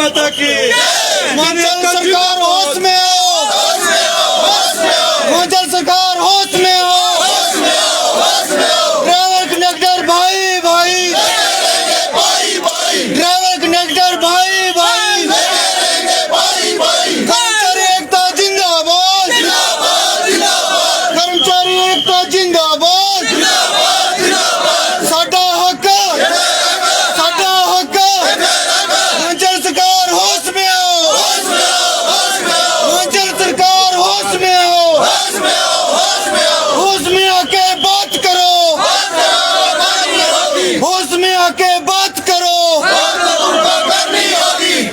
माता की। हिमाचल सरकार होश में आओ, हिमाचल सरकार होश में आओ, ड्राइवर कंडक्टर भाई भाई, ड्राइवर कंडक्टर भाई भाई, कर्मचारी एकता जिंदाबाद, कर्मचारी एकता जिंदाबाद, साडा हक, साडा हक, हिमाचल सरकार होश में आओ, हिमाचल सरकार होश में आओ, होश में आके बात करो, होश में आके बात करो,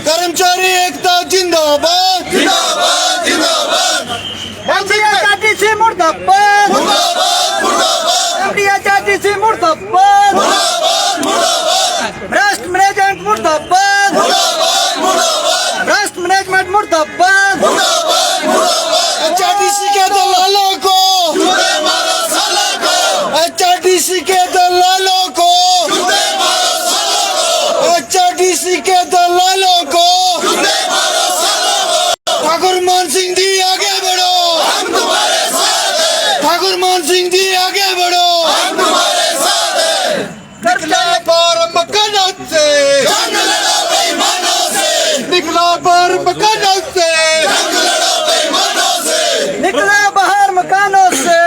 कर्मचारी एकता जिंदाबाद, एमडीएचआरटीसी मुर्दाबाद, एमडीएचआरटीसी मुर्दाबाद, भ्रष्ट मैनेजमेंट मुर्दाबाद, भ्रष्ट मैनेजमेंट मुर्दाबाद, एचआरटीसी के दलालों को, एचआरटीसी के दलालों को, एचआरटीसी के दलालों को, ठाकुर मान सिंह जी आगे बढ़ो, ठाकुर मान सिंह जी आगे बढ़ो, निकला बार मकानात से, निकला बार मकानात से, निकला बाहर मकानों से,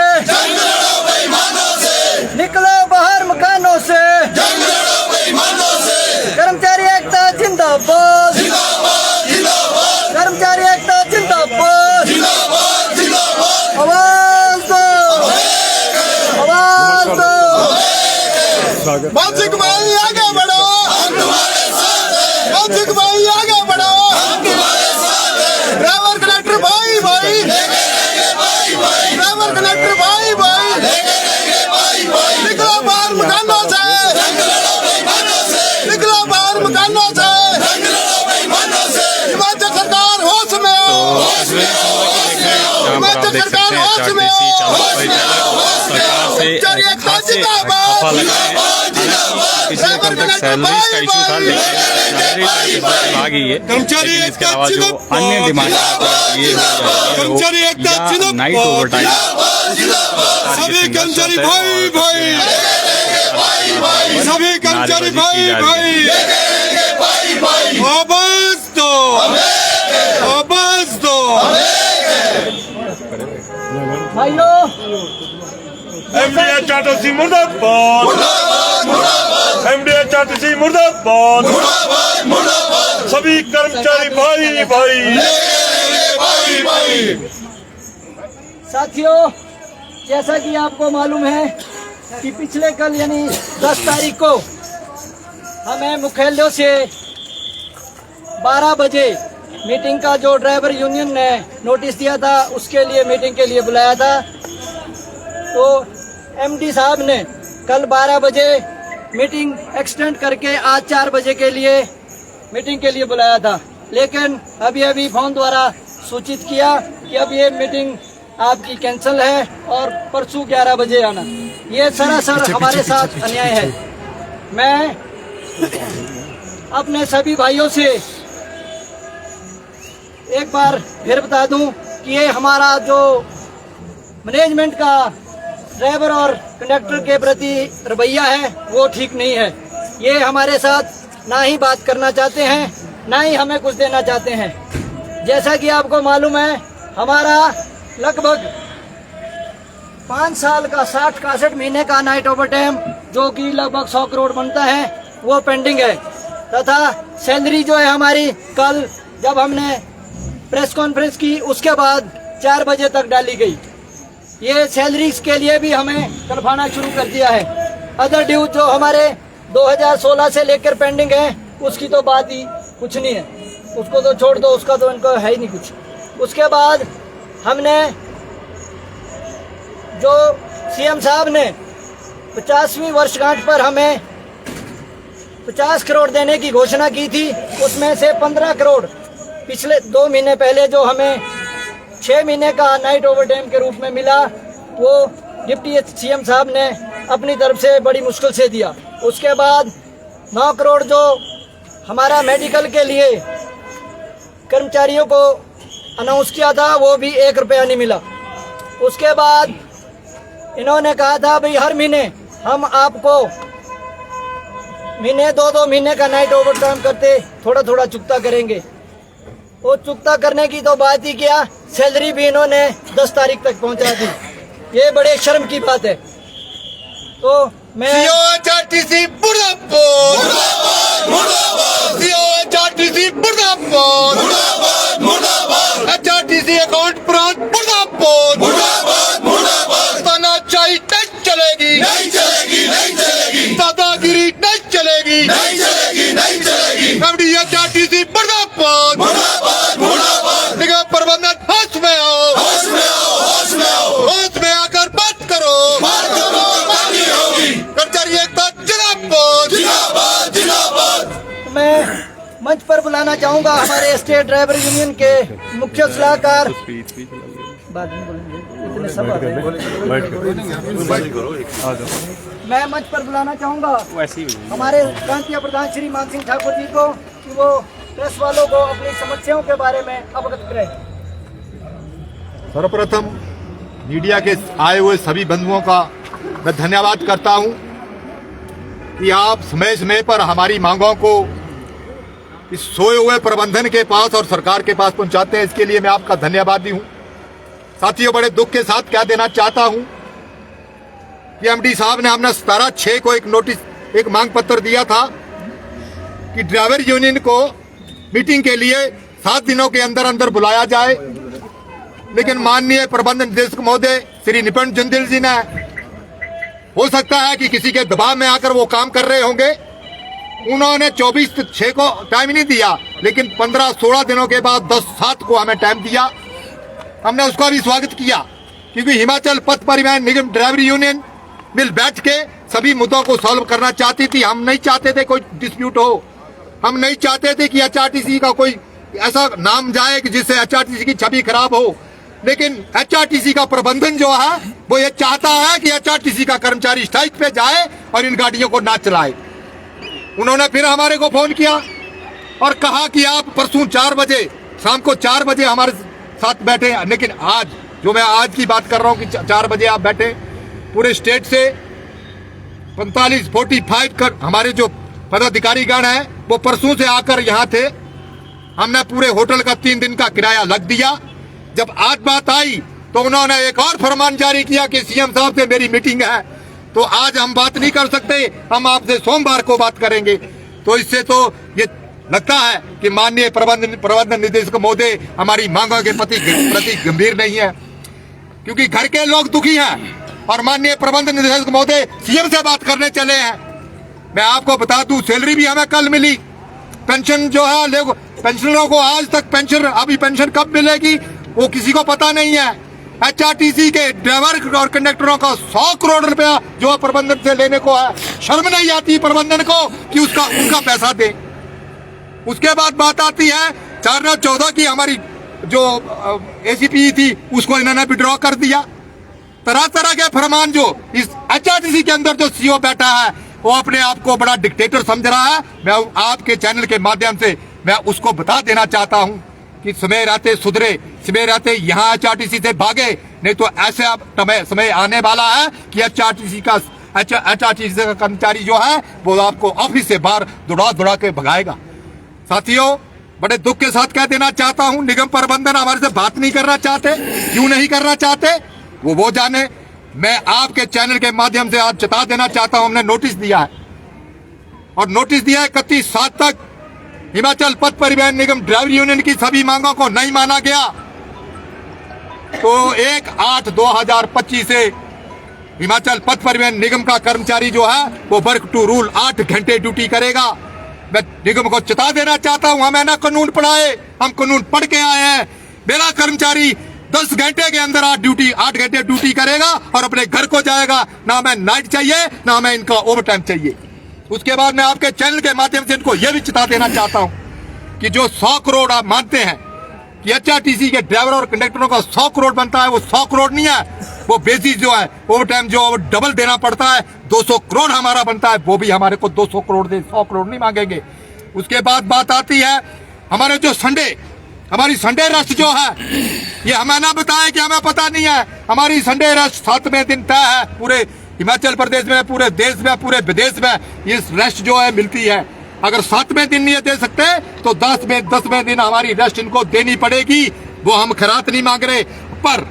निकला बाहर मकानों से, कर्मचारी एकता जिंदाबाद, कर्मचारी एकता जिंदाबाद, आवाज दो, आवाज दो, मानसिक भाई आगे बढ़ो, मानसिक भाई आगे बढ़ो, ड्राइवर कंडक्टर भाई भाई, ड्राइवर कंडक्टर भाई भाई, निकलो बाहर मकानों से, निकलो बाहर मकानों से, हिमाचल सरकार होश में आओ, हिमाचल सरकार होश में आओ, कर्मचारी एकता जिंदाबाद, ड्राइवर कंडक्टर भाई भाई, कर्मचारी एकता जिंदाबाद, अन्य डिमांड कर्मचारी एकता नाइट ओवर टाइम सभी कर्मचारी भाई भाई, सभी कर्मचारी भाई भाई, आवाज दो, आवाज दो, भाइयों एमडीएचआरटीसी मुर्दाबाद, एमडीएचआरटीसी मुर्दाबाद, सभी कर्मचारी भाई भाई। साथियों, जैसा कि आपको मालूम है कि पिछले कल यानी 10 तारीख को हमें मुख्यालयों से 12 बजे मीटिंग का जो ड्राइवर यूनियन ने नोटिस दिया था उसके लिए मीटिंग के लिए बुलाया था। तो एमडी साहब ने कल 12 बजे मीटिंग एक्सटेंड करके आज 4 बजे के लिए मीटिंग के लिए बुलाया था, लेकिन अभी फोन द्वारा सूचित किया कि अब ये मीटिंग आपकी कैंसिल है और परसों 11 बजे आना। ये सरासर हमारे साथ अन्याय है। मैं अपने सभी भाइयों से एक बार फिर बता दूं कि ये हमारा जो मैनेजमेंट का ड्राइवर और कंडक्टर के प्रति रवैया है वो ठीक नहीं है। ये हमारे साथ ना ही बात करना चाहते हैं, ना ही हमें कुछ देना चाहते हैं। जैसा कि आपको मालूम है, हमारा लगभग 5 साल का 60-61 महीने का नाइट ओवर टाइम जो कि लगभग 100 करोड़ बनता है वो पेंडिंग है, तथा सैलरी जो है हमारी कल जब हमने प्रेस कॉन्फ्रेंस की उसके बाद 4 बजे तक डाली गई। ये सैलरी के लिए भी हमें तड़फाना शुरू कर दिया है। अदर ड्यू जो हमारे 2016 से लेकर पेंडिंग है उसकी तो बात ही कुछ नहीं है, उसको तो छोड़ दो, उसका तो इनको है ही नहीं कुछ। उसके बाद हमने जो सीएम साहब ने 50वीं वर्षगांठ पर हमें 50 करोड़ देने की घोषणा की थी, उसमें से 15 करोड़ पिछले 2 महीने पहले जो हमें 6 महीने का नाइट ओवर टाइम के रूप में मिला वो डिप्टी सीएम साहब ने अपनी तरफ से बड़ी मुश्किल से दिया। उसके बाद 9 करोड़ जो हमारा मेडिकल के लिए कर्मचारियों को अनाउंस किया था, वो भी 1 रुपया नहीं मिला। उसके बाद इन्होंने कहा था भाई हर महीने हम आपको महीने 2-2 महीने का नाइट ओवर टाइम करते थोड़ा थोड़ा चुकता करेंगे। वो चुकता करने की तो बात ही किया, सैलरी भी इन्होंने 10 तारीख तक पहुंचा दी। ये बड़े शर्म की बात है। तो मैं COHRTC मुर्दाबाद मुर्दाबाद मुर्दाबाद, COHRTC मुर्दाबाद मुर्दाबाद मुर्दाबाद, HRTC अकाउंट प्रांत मुर्दाबाद मुर्दाबाद मुर्दाबाद, तानाशाही नहीं चलेगी नहीं चलेगी नहीं चलेगी, दादागिरी नहीं चलेगी नहीं चलेगी नहीं चलेगी, HRTC मुर्दाबाद मुर्दाबाद मुर्दाबाद, निगम प्रबंधन होश में आओ होश में आओ होश में आओ, होश में आकर बात करो कर्मचारी एकता जिंदाबाद जिंदाबाद जिंदाबाद। मैं मंच पर बुलाना चाहूंगा हमारे स्टेट ड्राइवर यूनियन के मुख्य सलाहकार। बाद में बोलेंगे, इतने सब आ गए। मैं मंच पर बुलाना चाहूंगा हमारे प्रांतीय प्रधान श्री मान सिंह ठाकुर जी को कि वो प्रेस वालों को अपनी समस्याओं के बारे में अवगत करें। सर्वप्रथम मीडिया के आए हुए सभी बंधुओं का मैं धन्यवाद करता हूं कि आप समय समय पर हमारी मांगों को इस सोए हुए प्रबंधन के पास और सरकार के पास पहुंचाते हैं। इसके लिए मैं आपका धन्यवादी हूं। साथियों, बड़े दुख के साथ कह देना चाहता हूं कि एमडी साहब ने हमने 17/6 को एक नोटिस, एक मांग पत्र दिया था कि ड्राइवर यूनियन को मीटिंग के लिए 7 दिनों के अंदर अंदर बुलाया जाए, लेकिन माननीय प्रबंध निदेशक महोदय श्री निपुण जुंदिल जी ने, हो सकता है कि किसी के दबाव में आकर वो काम कर रहे होंगे, उन्होंने 24/6 को टाइम नहीं दिया, लेकिन 15-16 दिनों के बाद 10/7 को हमें टाइम दिया। हमने उसका भी स्वागत किया, क्योंकि हिमाचल पथ परिवहन निगम ड्राइवर यूनियन मिल बैठ के सभी मुद्दों को सॉल्व करना चाहती थी। हम नहीं चाहते थे कोई डिस्प्यूट हो, हम नहीं चाहते थे कि HRTC का कोई ऐसा नाम जाए कि जिससे HRTC की छवि खराब हो, लेकिन HRTC का प्रबंधन जो है वो ये चाहता है कि HRTC का कर्मचारी स्ट्राइक पे जाए और इन गाड़ियों को ना चलाए। उन्होंने फिर हमारे को फोन किया और कहा कि आप परसों 4 बजे, शाम को 4 बजे हमारे साथ बैठे। लेकिन आज जो मैं आज की बात कर रहा हूँ कि 4 बजे आप बैठे, पूरे स्टेट से 45-45 कर हमारे जो पदाधिकारीगण हैं वो परसों से आकर यहाँ थे। हमने पूरे होटल का 3 दिन का किराया लग दिया। जब आज बात आई तो उन्होंने एक और फरमान जारी किया कि सीएम साहब से मेरी मीटिंग है, तो आज हम बात नहीं कर सकते, हम आपसे सोमवार को बात करेंगे। तो इससे तो ये लगता है कि माननीय प्रबंधन निदेशक महोदय हमारी मांगों के प्रति गंभीर नहीं है, क्योंकि घर के लोग दुखी हैं और माननीय प्रबंधन निदेशक महोदय सीएम से बात करने चले हैं। मैं आपको बता दूं, सैलरी भी हमें कल मिली। पेंशन जो है, पेंशनरों को आज तक पेंशन, अभी पेंशन कब मिलेगी वो किसी को पता नहीं है। HRTC के ड्राइवर और कंडक्टरों का 100 करोड़ रुपया जो प्रबंधन से लेने को है, शर्म नहीं आती प्रबंधन को कि उनका पैसा दे। उसके बाद बात आती है 4/9/14 की हमारी जो ACPE थी उसको इन्होंने विड्रॉ कर दिया। तरह तरह के फरमान जो इस HRTC के अंदर जो CEO बैठा है वो अपने आप को बड़ा डिक्टेटर समझ रहा है। मैं आपके चैनल के माध्यम से मैं उसको बता देना चाहता हूं कि समय रहते सुधरे, समय रहते यहाँ HRTC से भागे, नहीं तो ऐसे अब समय आने वाला है कि HRTC का कर्मचारी जो है वो आपको ऑफिस से बाहर दौड़ा के भगाएगा। साथियों, बड़े दुख के साथ कह देना चाहता हूँ, निगम प्रबंधन हमारे से बात नहीं करना चाहते। क्यों नहीं करना चाहते वो जाने। मैं आपके चैनल के माध्यम से आज चेता देना चाहता हूँ, हमने नोटिस दिया है और नोटिस दिया है 31/7 तक। हिमाचल पथ परिवहन निगम ड्राइवर यूनियन की सभी मांगों को नहीं माना गया तो 1/8/2025 से हिमाचल पथ परिवहन निगम का कर्मचारी जो है वो वर्क टू रूल 8 घंटे ड्यूटी करेगा। मैं निगम को चेता देना चाहता हूं, हमें ना कानून पढ़ाए, हम कानून पढ़ के आए हैं। मेरा कर्मचारी 10 घंटे के अंदर 8 घंटे ड्यूटी करेगा और अपने घर को जाएगा। ना हमें नाइट चाहिए, ना हमें इनका ओवर टाइम चाहिए। उसके बाद मैं आपके चैनल के माध्यम से इनको यह भी चेता देना चाहता हूं कि जो 100 करोड़ आप मानते हैं कि HRTC के ड्राइवर और कंडक्टरों का 100 करोड़ बनता है, वो 100 करोड़ नहीं है। वो बेसिस जो है ओवर टाइम जो डबल देना पड़ता है, 200 करोड़ हमारा बनता है, वो भी हमारे को 200 करोड़ दे, 100 करोड़ नहीं मांगेंगे। उसके बाद बात आती है हमारे जो संडे हमारी संडे रेस्ट जो है ये हमें ना बताए कि हमें पता नहीं है। हमारी संडे रेस्ट 7वें दिन तय है पूरे हिमाचल प्रदेश में, पूरे देश में, पूरे विदेश में इस रेस्ट जो है मिलती है। अगर 7वें दिन नहीं दे सकते तो 10वें दिन हमारी रेस्ट इनको देनी पड़ेगी। वो हम खैरात नहीं मांग रहे, पर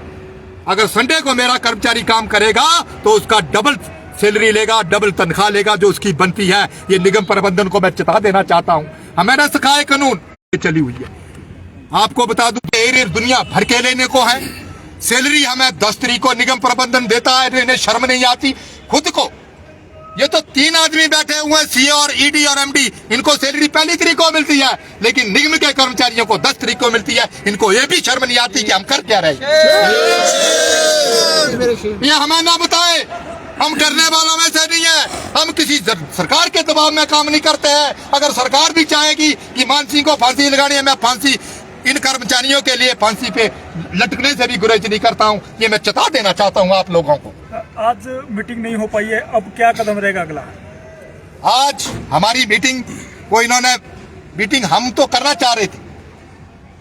अगर संडे को मेरा कर्मचारी काम करेगा तो उसका डबल सैलरी लेगा, डबल तनख्वाह लेगा जो उसकी बनती है। ये निगम प्रबंधन को मैं चेता देना चाहता हूँ। हमें ना सिखाए कानून चली हुई है। आपको बता दूं कि एरियर दुनिया भर के लेने को है। सैलरी हमें 10 तारीख को निगम प्रबंधन देता है, इन्हें शर्म नहीं आती खुद को। ये तो 3 आदमी बैठे हुए हैं, सीए और ईडी और एमडी, इनको सैलरी 1 तारीख को मिलती है, लेकिन निगम के कर्मचारियों को 10 तारीख को मिलती है। इनको ये भी शर्म नहीं आती कि हम कर क्या रहे। ये हमें ना बताए, हम डरने वालों में से नहीं है। हम किसी सरकार के दबाव में काम नहीं करते हैं। अगर सरकार भी चाहेगी कि मान सिंह को फांसी लगानी है, मैं फांसी इन कर्मचारियों के लिए फांसी पे लटकने से भी गुरेज नहीं करता हूं। ये मैं चेता देना चाहता हूं आप लोगों को। आज मीटिंग नहीं हो पाई है, अब क्या कदम रहेगा अगला? आज हमारी मीटिंग वो इन्होंने मीटिंग हम तो करना चाह रहे थे,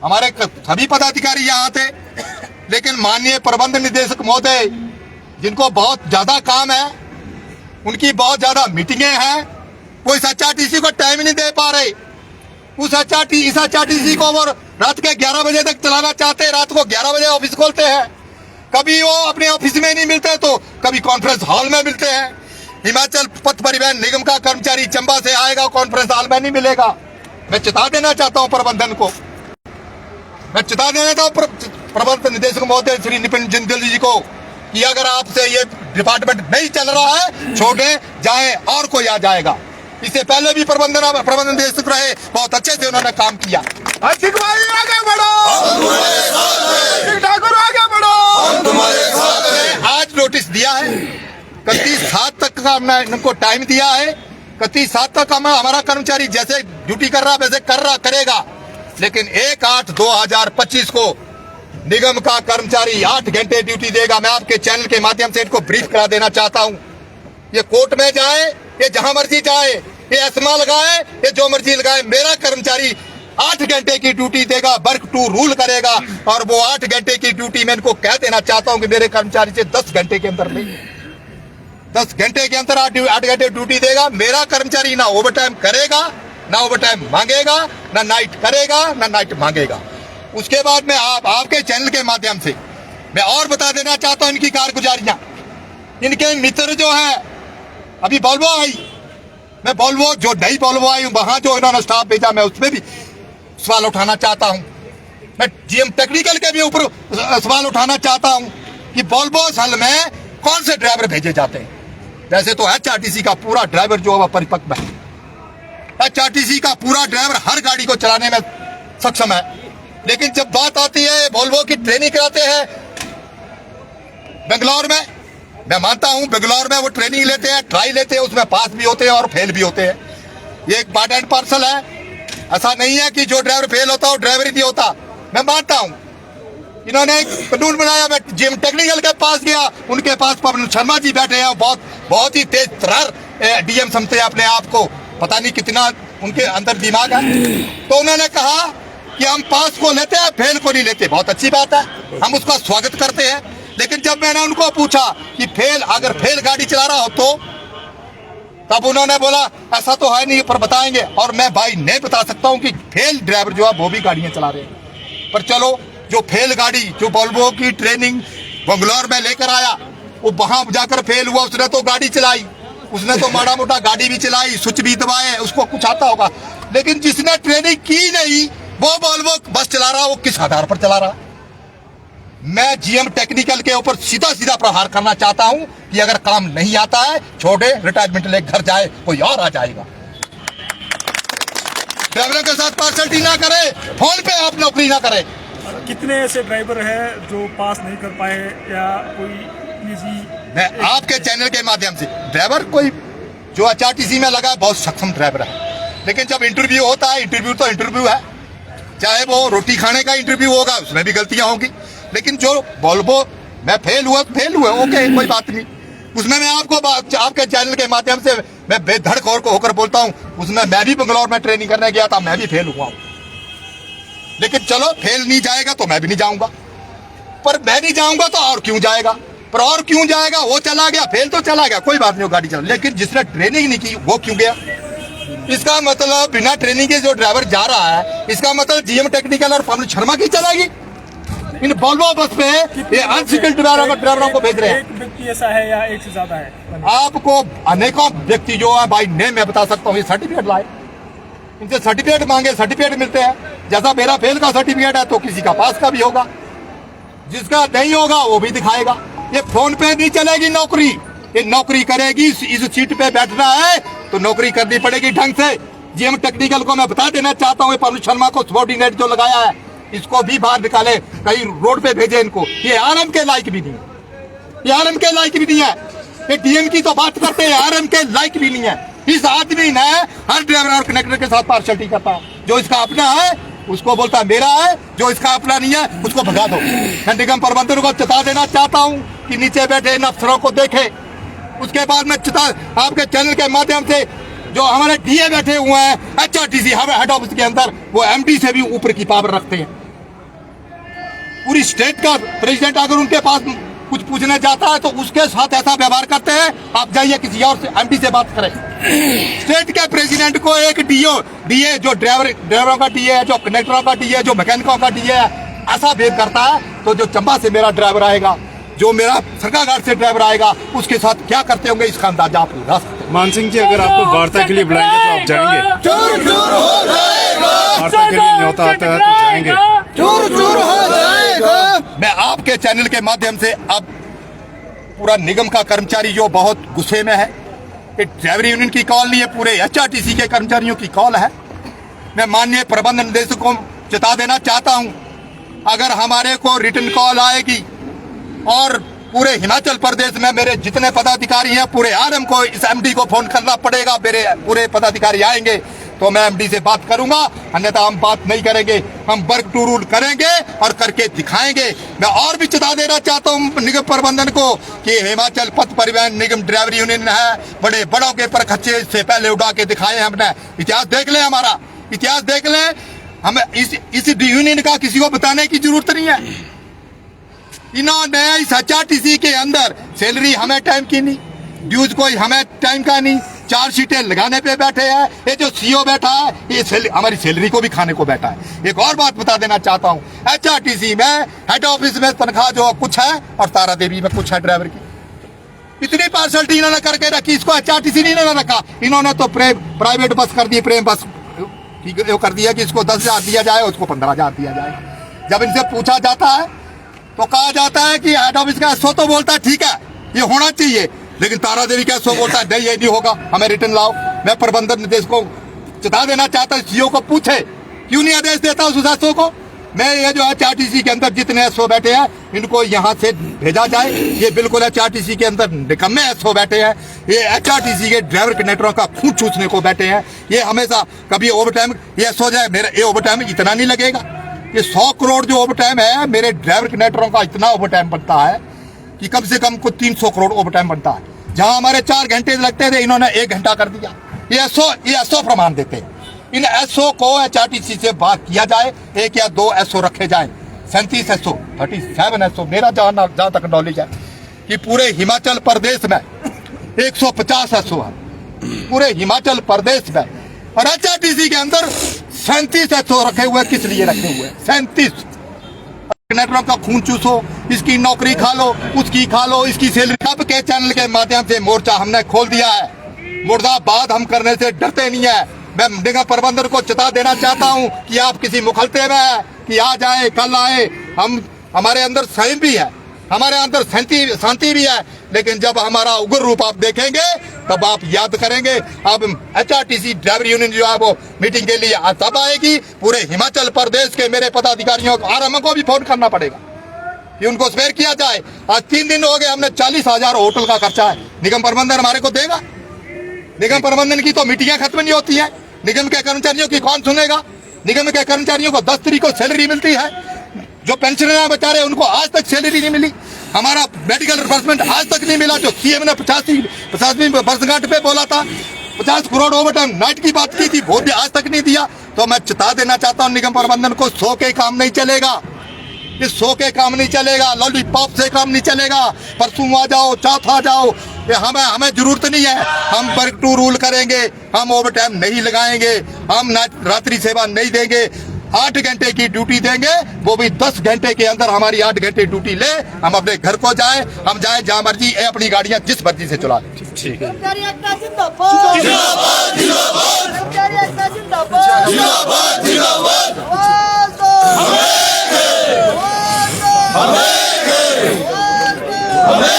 हमारे सभी पदाधिकारी यहाँ थे, लेकिन माननीय प्रबंध निदेशक महोदय जिनको बहुत ज्यादा काम है, उनकी बहुत ज्यादा मीटिंगें हैं, वो इस एचआरटीसी को टाइम नहीं दे पा रहे। इस एचआरटीसी को वो रात के 11 बजे तक चलाना चाहते हैं। रात को 11 बजे ऑफिस खोलते हैं, कभी वो अपने ऑफिस में नहीं मिलते तो कभी कॉन्फ्रेंस हॉल में मिलते हैं। हिमाचल पथ परिवहन निगम का कर्मचारी चंबा से आएगा, कॉन्फ्रेंस हॉल में नहीं मिलेगा। मैं चेता देना चाहता हूं प्रबंधन को, मैं चेता देना चाहता हूं प्रबंध निदेशक महोदय श्री नितिन जिंदल जी को कि अगर आपसे ये डिपार्टमेंट नहीं चल रहा है, छोड़े जाए और कोई आ जाएगा। इससे पहले भी प्रबंधन निदेशक रहे, बहुत अच्छे से उन्होंने काम किया। आगे बढ़ो, ठाकुर आगे बढ़ो। आज नोटिस दिया है, 31/7 तक का हमने इनको टाइम दिया है। 31/7 तक हमारा कर्मचारी जैसे ड्यूटी कर रहा वैसे करेगा, लेकिन 1/8/2025 को निगम का कर्मचारी 8 घंटे ड्यूटी देगा। मैं आपके चैनल के माध्यम से इनको ब्रीफ करा देना चाहता हूं। ये कोर्ट में जाए, ये जहां मर्जी जाए, ये एस्मा लगाए, ये जो मर्जी लगाए, मेरा कर्मचारी 8 घंटे की ड्यूटी देगा, वर्क टू रूल करेगा। और वो 8 घंटे की ड्यूटी मैं इनको कह देना चाहता हूं कि मेरे कर्मचारी से 10 घंटे के अंदर नहीं, 10 घंटे के अंदर 8 घंटे ड्यूटी देगा। मेरा कर्मचारी ना ओवर टाइम करेगा, ना ओवर टाइम मांगेगा, ना नाइट करेगा, ना नाइट मांगेगा। उसके बाद में आपके चैनल के माध्यम से मैं और बता देना चाहता हूं इनकी कारगुजारियां। इनके मित्र जो है, अभी वॉल्वो आई, मैं वॉल्वो जो नई वॉल्वो आई वहां जो इन्होंने स्टाफ भेजा, मैं उसमें भी सवाल उठाना चाहता हूं। मैं जीएम टेक्निकल के भी ऊपर सवाल उठाना चाहता हूं कि वॉल्वो साल में कौन से ड्राइवर भेजे जाते हैं। वैसे तो एचआरटीसी का पूरा ड्राइवर जो है परिपक्व है, एचआरटीसी का पूरा ड्राइवर हर गाड़ी को चलाने में सक्षम है, लेकिन जब बात आती है वॉल्वो की ट्रेनिंग कराते हैं बेंगलोर में, मैं मानता हूं बेंगलोर में वो ट्रेनिंग लेते हैं, ट्राई लेते हैं, उसमें पास भी होते हैं और फेल भी होते हैं। ये एक पार्ट एंड पार्सल है। ऐसा नहीं है कि जो ड्राइवर फेल होता वो ड्राइवर ही नहीं होता। मैं मानता हूं इन्होंने एक कानून बनाया। मैं जीएम टेक्निकल के पास गया, उनके पास पवन शर्मा जी बैठे हैं, बहुत ही तेज तरार डीएम समझते हैं अपने आप को, पता नहीं कितना उनके अंदर दिमाग है। तो उन्होंने कहा कि हम पास को लेते हैं, फेल को नहीं लेते। बहुत अच्छी बात है, हम उसका स्वागत करते हैं। लेकिन जब मैंने उनको पूछा कि अगर फेल गाड़ी चला रहा हो तो, तब उन्होंने बोला ऐसा तो है नहीं, पर बताएंगे। और मैं भाई नहीं बता सकता हूं कि फेल ड्राइवर जो है वो भी गाड़ियां चला रहे हैं। पर चलो, जो फेल गाड़ी जो वॉल्वो की ट्रेनिंग बंगलौर में लेकर आया, वो वहां जाकर फेल हुआ, उसने तो गाड़ी चलाई, उसने तो माड़ा मोटा गाड़ी भी चलाई, स्विच भी दबाए, उसको कुछ आता होगा। लेकिन जिसने ट्रेनिंग की नहीं वो वॉल्वो बस चला रहा, वो किस आधार पर चला रहा? मैं जीएम टेक्निकल के ऊपर सीधा सीधा प्रहार करना चाहता हूं कि अगर काम नहीं आता है, छोड़े, रिटायरमेंट ले घर जाए, कोई और आ जाएगा। ड्राइवरों के साथ पार्शलिटी ना करे, फोन पे आप नौकरी ना करे। कितने ऐसे ड्राइवर हैं जो पास नहीं कर पाए या कोई निजी? मैं आपके चैनल के माध्यम से, ड्राइवर कोई जो एचआरटीसी में लगा है बहुत सक्षम ड्राइवर है, लेकिन जब इंटरव्यू होता है, इंटरव्यू तो इंटरव्यू है, चाहे वो रोटी खाने का इंटरव्यू होगा उसमें भी गलतियां होगी। लेकिन जो वॉल्वो मैं फेल हुआ, ओके, कोई बात नहीं। उसमें मैं आपके चैनल के माध्यम से मैं बेधड़क होकर बोलता हूं, उसमें मैं भी बंगलौर में ट्रेनिंग करने गया था, मैं भी फेल हुआ हूं। लेकिन चलो फेल नहीं जाएगा तो मैं भी नहीं जाऊंगा, पर मैं नहीं जाऊंगा तो और क्यों जाएगा, पर और क्यों जाएगा, वो चला गया फेल तो चला गया, कोई बात नहीं, वो गाड़ी चला, लेकिन जिसने ट्रेनिंग नहीं की वो क्यों गया। इसका मतलब बिना ट्रेनिंग के जो ड्राइवर जा रहा है, इसका मतलब जीएम टेक्निकल और पवन शर्मा की चलाएगी। इन वोल्वो बस पे ये अनस्किल्ड ड्राइवरों को भेज रहे हैं। एक व्यक्ति ऐसा है या एक से ज्यादा है? आपको अनेकों व्यक्ति जो है भाई नेम मैं बता सकता हूँ, ये सर्टिफिकेट लाए, इनसे सर्टिफिकेट मांगे, सर्टिफिकेट मिलते हैं। जैसा मेरा फेल का सर्टिफिकेट है तो किसी का पास का भी होगा, जिसका नहीं होगा वो भी दिखाएगा। ये फोन पे नहीं चलेगी नौकरी, ये नौकरी करेगी, इस सीट पे बैठना है तो नौकरी करनी पड़ेगी ढंग से। जीएम टेक्निकल को मैं बता देना चाहता हूँ, पवन शर्मा को सबॉर्डिनेट जो लगाया है इसको भी बाहर निकाले, कहीं रोड पे भेजे इनको। ये आरएम के लायक भी नहीं है, ये आरएम के लायक भी नहीं है। ये डीएम की तो बात करते हैं, आरएम के लायक भी नहीं है। इस आदमी ने हर ड्राइवर और कनेक्टर के साथ पार्शलिटी करता है, जो इसका अपना है उसको बोलता है मेरा है, जो इसका अपना नहीं है उसको भगा दो। मैं निगम प्रबंधन को चेता देना चाहता हूँ कि नीचे बैठे इन अफसरों को देखे। उसके बाद में आपके चैनल के माध्यम से जो हमारे डीए बैठे हुए हैं एचआरटीसी हेड ऑफिस के अंदर, वो एमडी से भी ऊपर की पावर रखते हैं। पूरी स्टेट का प्रेसिडेंट अगर उनके पास कुछ पूछने जाता है तो उसके साथ ऐसा व्यवहार करते हैं। आप जाइए किसी और से एमडी से बात करें। स्टेट के प्रेसिडेंट को एक डीए जो ड्राइवरों का डीए है, जो कंडक्टरों का डीए, जो मैकेनिकों का डीए है, ऐसा बिहेव करता है, तो जो चंबा से मेरा ड्राइवर आएगा, जो मेरा सरकाघाट से ड्राइवर आएगा, उसके साथ क्या करते होंगे इसका अंदाजा आप लगा सकते हैं। मान सिंह जी, अगर आपको वार्ता के लिए बुलाएंगे तो आप जाएंगे? चूर चूर हो जाएगा, वार्ता के लिए न्योता आता है तो जाएंगे? चूर चूर हो जाएगा। मैं आपके चैनल के माध्यम से अब पूरा निगम का कर्मचारी जो बहुत गुस्से में है, ये ड्राइवर यूनियन की कॉल नहीं है, पूरे एचआरटीसी के कर्मचारियों की कॉल है। मैं माननीय प्रबंध निदेशक को चेता देना चाहता हूं, अगर हमारे को रिटर्न कॉल आएगी और पूरे हिमाचल प्रदेश में मेरे जितने पदाधिकारी हैं, पूरे आरएम को इस एमडी को फोन करना पड़ेगा, मेरे पूरे पदाधिकारी आएंगे तो मैं एमडी से बात करूंगा, अन्यथा हम बात नहीं करेंगे। हम वर्क टू रूल करेंगे और करके दिखाएंगे। मैं और भी चेता देना चाहता हूं निगम प्रबंधन को कि हिमाचल पथ परिवहन निगम ड्राइवर यूनियन है, बड़े बड़ों के परखच्चे से पहले उड़ा के दिखाए हैं हमने। इतिहास देख लें, हमारा इतिहास देख लें। हमें इस यूनियन का किसी को बताने की जरूरत नहीं है। इन्होंने इस एचआरटीसी के अंदर सैलरी हमें टाइम की नहीं, ड्यूज कोई हमें टाइम का नहीं, 4 सीटें लगाने पे बैठे हैं। ये जो सीओ बैठा है ये हमारी सैलरी को भी खाने को बैठा है। एक और बात बता देना चाहता हूँ, एचआरटीसी में हेड ऑफिस में तनख्वाह जो कुछ है और तारा देवी में कुछ है ड्राइवर की। इतनी पार्शलिटी इन्होंने करके रखी, इसको एचआरटीसी नहीं इन्होंने रखा। इन्होंने तो प्राइवेट बस कर दी, प्रेम बस कर दिया कि इसको 10,000 दिया जाए, उसको 15,000 दिया जाए। जब इनसे पूछा जाता है तो कहा जाता है कि हेड ऑफिस का एसओ तो बोलता है ठीक है ये होना चाहिए, लेकिन तारा देवी का एसओ बोलता है नहीं ये नहीं होगा, हमें रिटर्न लाओ। मैं प्रबंधन निदेशक को चेता देना चाहता हूँ, सीओ को पूछे क्यों नहीं आदेश देता उस एसओ को। मैं ये जो एचआरटीसी के अंदर जितने एसओ बैठे हैं इनको यहाँ से भेजा जाए। ये बिल्कुल एचआरटीसी के अंदर निकम्मे एसओ बैठे हैं, ये एचआरटीसी के ड्राइवर कंडक्टरों का खून चूसने को बैठे हैं। ये हमेशा कभी ओवर टाइम ये एसओ जाए, मेरा ये ओवर टाइम इतना नहीं लगेगा। ये 100 करोड़ जो ओवर टाइम है, मेरे ड्राइवर कंडक्टरों का इतना ओवर टाइम बनता है कि कम से कम कुछ 300 करोड़ ओवर टाइम बनता है। जहां हमारे 4 घंटे लगते थे इन्होंने 1 घंटा कर दिया। ये एसओ प्रमाण देते हैं। इन एसओ को एचआरटीसी से बात किया जाए, 1 या 2 एसओ रखे जाए। 37 एसओ 37 एसओ मेरा जहां तक नॉलेज है कि पूरे हिमाचल प्रदेश में 150 एसओ है पूरे हिमाचल प्रदेश में, और एचआरटीसी के अंदर 37 एसओ रखे हुए। किस लिए रखे हुए? 37 कंडक्टरों का खून चूसो, इसकी नौकरी खा लो, उसकी खा लो, इसकी सैलरी। अब के चैनल के माध्यम से मोर्चा हमने खोल दिया है। मुर्दाबाद हम करने से डरते नहीं है। मैं निगम प्रबंधन को चेता देना चाहता हूं कि आप किसी मुखलते में है कि आज आए कल आए, हमारे अंदर संयम भी है, हमारे अंदर शांति भी है, लेकिन जब हमारा उग्र रूप आप देखेंगे तब आप याद करेंगे। अब एचआरटीसी ड्राइवर यूनियन जो है वो मीटिंग के लिए तब आएगी। पूरे हिमाचल प्रदेश के मेरे पदाधिकारियों को आरएमओ को भी फोन करना पड़ेगा कि उनको स्पेयर किया जाए। आज 3 दिन हो गए, हमने 40,000 होटल का खर्चा है, निगम प्रबंधन हमारे को देगा? निगम प्रबंधन की तो मीटिंगें खत्म नहीं होती है। निगम के कर्मचारियों की कौन सुनेगा? निगम के कर्मचारियों को 10 तारीख को सैलरी मिलती है, जो पेंशनर बेचारे उनको आज तक सैलरी नहीं मिली। हमारा मेडिकल रिफर्समेंट आज तक नहीं मिला, जो सीएम ने 50वीं वर्षगांठ पे बोला था। 50 करोड़ ओवरटाइम नाइट की बात की थी, वो भी आज तक नहीं दिया। तो मैं चेता देना चाहता हूँ निगम प्रबंधन को, 100 के काम नहीं चलेगा, इस 100 के काम नहीं चलेगा, लॉलीपॉप से काम नहीं चलेगा, परसों आ जाओ चौथा आ जाओ, ये हमें जरूरत नहीं है। हम वर्क टू रूल करेंगे, हम ओवर टाइम नहीं लगाएंगे, हम रात्रि सेवा नहीं देंगे, 8 घंटे की ड्यूटी देंगे, वो भी 10 घंटे के अंदर हमारी 8 घंटे ड्यूटी ले, हम अपने घर को जाए, हम जाए जहाँ मर्जी, अपनी गाड़ियाँ जिस मर्जी से चला लें। ठीक है। कर्मचारी एकता जिंदाबाद जिंदाबाद जिंदाबाद कर्मचारी एकता जिंदाबाद जिंदाबाद जिंदाबाद आवाज दो हमें आवाज दो हमें आवाज दो हमें